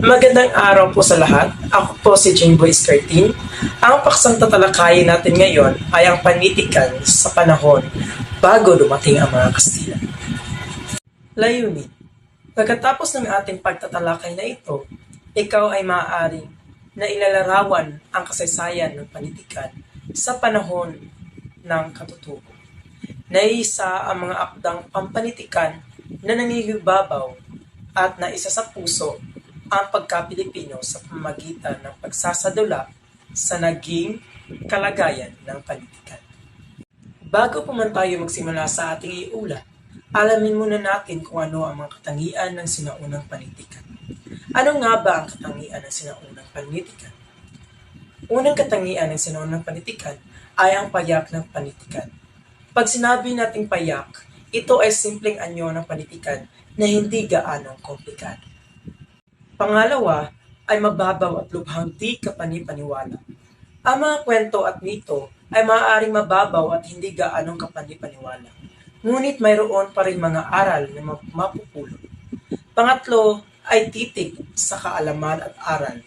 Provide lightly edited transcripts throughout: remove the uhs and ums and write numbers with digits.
Magandang araw po sa lahat. Ako po si Jimboy Escartin. Ang paksang tatalakayin natin ngayon ay ang panitikan sa panahon bago dumating ang mga Kastila. Layunin. Pagkatapos ng ating pagtatalakay na ito, ikaw ay maaaring na ilalarawan ang kasaysayan ng panitikan sa panahon ng katutubo. Naisa ang mga akdang pampanitikan na nangihibabaw at naisa sa puso ang pagka-Pilipino sa pamamagitan ng pagsasadula sa naging kalagayan ng panitikan. Bago pa man tayo magsimula sa ating iulat, alamin muna natin kung ano ang mga katangian ng sinaunang panitikan. Ano nga ba ang katangian ng sinaunang panitikan? Unang katangian ng sinaunang panitikan ay ang payak ng panitikan. Pag sinabi nating payak, ito ay simpleng anyo ng panitikan na hindi gaanong komplikado. Pangalawa ay mababaw at lubhang di kapani-paniwala. Ang mga kwento at mito ay maaaring mababaw at hindi gaanong kapani-paniwala. Ngunit mayroon pa rin mga aral na mapupulot. Pangatlo ay titig sa kaalaman at aral.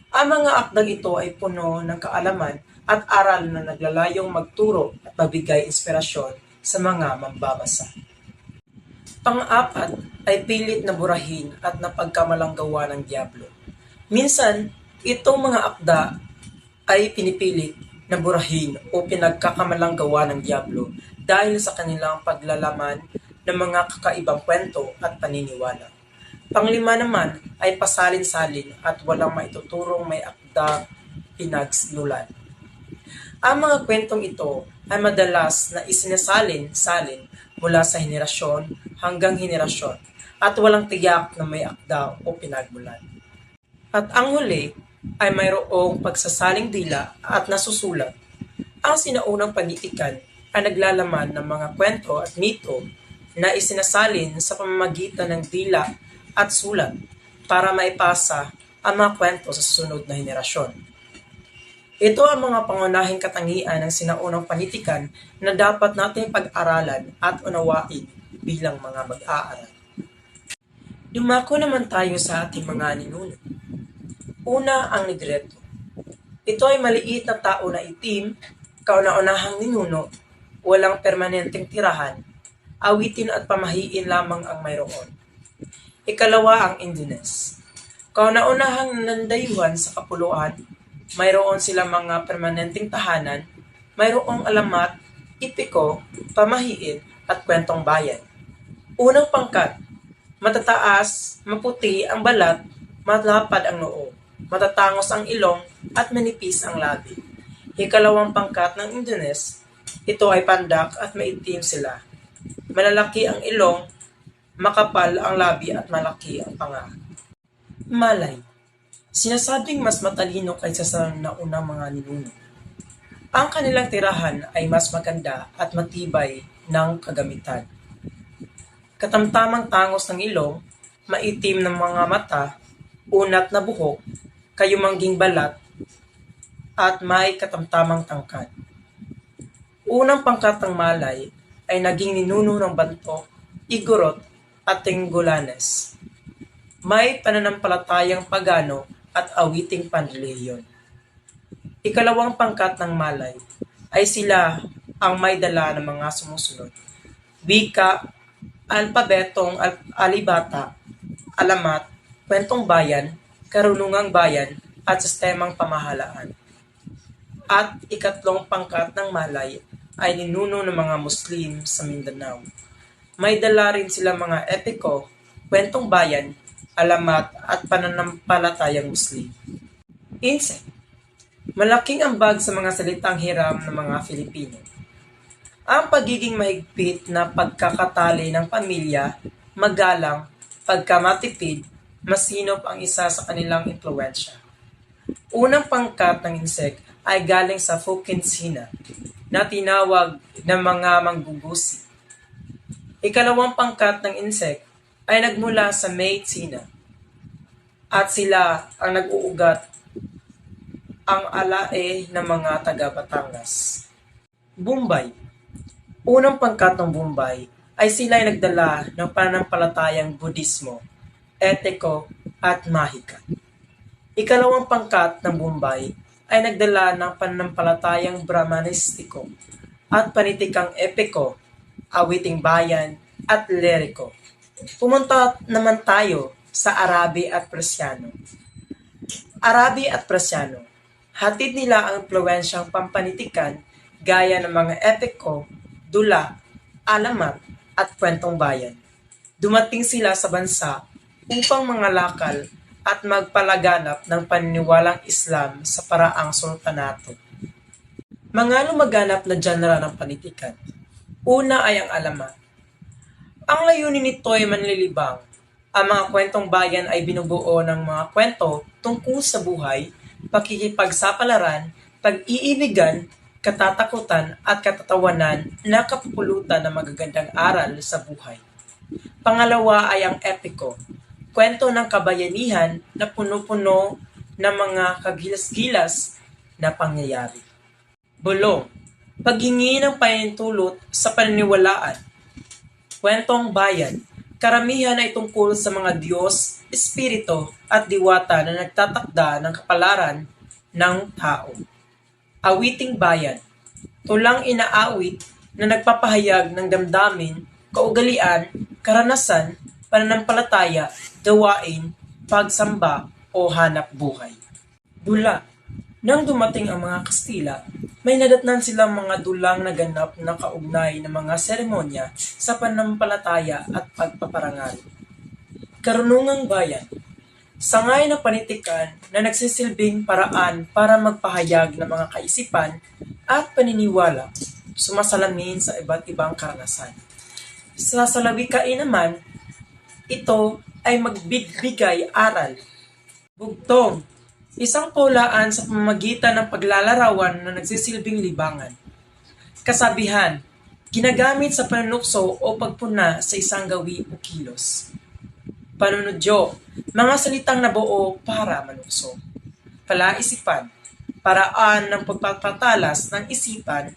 Ang mga akdang ito ay puno ng kaalaman at aral na naglalayong magturo at magbigay inspirasyon sa mga mambabasa. Pang-apat ay pilit na burahin at napagkamalanggawa ng Diablo. Minsan, itong mga akda ay pinipilit na burahin o pinagkakamalanggawa ng Diablo dahil sa kanilang paglalaman ng mga kakaibang kwento at paniniwala. Panglima naman ay pasalin-salin at walang maituturong may akda pinagsinulan. Ang mga kwentong ito ay madalas na isinasalin-salin mula sa henerasyon hanggang henerasyon at walang tiyak na may akda o pinagmulan. At ang huli ay mayroong pagsasaling dila at nasusulat. Ang sinaunang panitikan ay naglalaman ng mga kwento at mito na isinasalin sa pamamagitan ng dila at sulat para maipasa ang mga kwento sa susunod na henerasyon. Ito ang mga pangunahing katangian ng sinaunang panitikan na dapat nating pag-aralan at unawain bilang mga mag-aaral. Dumako naman tayo sa ating mga ninuno. Una ang Negreto. Ito ay maliit na tao na itim, kauna-unahang ninuno, walang permanenteng tirahan, awitin at pamahiin lamang ang mayroon. Ikalawa ang Indines. Kauna-unahang nandayuhan sa kapuluan, mayroon silang mga permanenteng tahanan, mayroong alamat, ipiko, pamahiin, at kwentong bayan. Unang pangkat, matataas, maputi ang balat, malapad ang noo, matatangos ang ilong, at manipis ang labi. Ikalawang pangkat ng Indines, ito ay pandak at maitim sila. Malalaki ang ilong, makapal ang labi at malaki ang panga. Malay. Sinasabing mas matalino kaysa sa naunang mga ninuno. Ang kanilang tirahan ay mas maganda at matibay ng kagamitan. Katamtamang tangos ng ilong, maitim ng mga mata, unat na buhok, kayumangging balat, at may katamtamang tangkad. Unang pangkat ng Malay ay naging ninuno ng Banto, Igorot at Tenggulanes. May pananampalatayang pagano at awiting panrelihiyon. Ikalawang pangkat ng Malay ay sila ang may dala ng mga sumusunod. Wika, alpabetong alibata, alamat, kwentong bayan, karunungang bayan, at sistemang pamahalaan. At ikatlong pangkat ng Malay ay ninuno ng mga Muslim sa Mindanao. May dala rin sila mga epiko, kwentong bayan, alamat at pananampalatayang Muslim. Insect. Malaking ambag sa mga salitang hiram ng mga Filipino. Ang pagiging mahigpit na pagkakatali ng pamilya, magalang, pagkamatipid, masinop ang isa sa kanilang impluwensya. Unang pangkat ng insect ay galing sa Fukinsina na tinawag ng mga manggugusi. Ikalawang pangkat ng insect ay nagmula sa Meitsina at sila ang nag-uugat ang alae ng mga taga-Batangas. Bombay. Unang pangkat ng Bombay ay sila ay nagdala ng pananampalatayang Budismo, etiko, at Mahika. Ikalawang pangkat ng Bombay ay nagdala ng pananampalatayang Brahmanistiko at panitikang epiko, awiting bayan at leriko. Pumunta naman tayo sa Arabi at Persiano. Arabi at Persiano, hatid nila ang impluwensyang pampanitikan gaya ng mga epiko, dula, alamat at kwentong bayan. Dumating sila sa bansa upang mangalakal at magpalaganap ng paniniwalang Islam sa paraang sultanato. Mga lumaganap na genre ng panitikan. Una ay ang alamat. Ang layunin nito ay manlilibang. Ang mga kwentong bayan ay binubuo ng mga kwento tungkol sa buhay, pakikipagsapalaran, pag-iibigan, katatakutan at katatawanan na kapupulutan ng magagandang aral sa buhay. Pangalawa ay ang epiko, kwento ng kabayanihan na puno-puno ng mga kagilas-gilas na pangyayari. Bulong, paghingi ng panintulot sa paniniwalaan. Kwentong bayan, karamihan ay tungkol sa mga Diyos, Espiritu at Diwata na nagtatakda ng kapalaran ng tao. Awiting bayan, tulang inaawit na nagpapahayag ng damdamin, kaugalian, karanasan, pananampalataya, gawain, pagsamba o hanap buhay. Dula. Nang dumating ang mga Kastila, may nadatnan silang mga dulang naganap na kaugnay ng mga seremonya sa pananampalataya at pagpaparangal. Karunungang bayan. Sangay na panitikan na nagsisilbing paraan para magpahayag ng mga kaisipan at paniniwala, sumasalamin sa iba't ibang karanasan. Sa salawikain naman, ito ay magbibigay aral. Bugtong, isang paulaan sa pamamagitan ng paglalarawan na nagsisilbing libangan. Kasabihan, ginagamit sa panunukso o pagpuna sa isang gawi o kilos. Panunodyo, mga salitang nabuo para manukso. Palaisipan, paraan ng pagpapatalas ng isipan,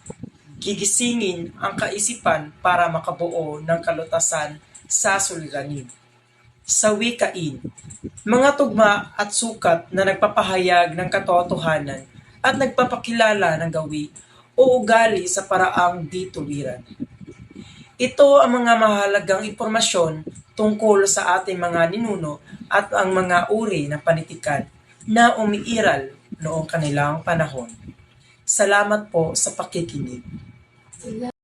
gigisingin ang kaisipan para makabuo ng kalutasan sa suliranin. Sawikain, mga tugma at sukat na nagpapahayag ng katotohanan at nagpapakilala ng gawi o ugali sa paraang di tuwiran. Ito ang mga mahalagang impormasyon tungkol sa ating mga ninuno at ang mga uri ng panitikan na umiiral noong kanilang panahon. Salamat po sa pakikinig.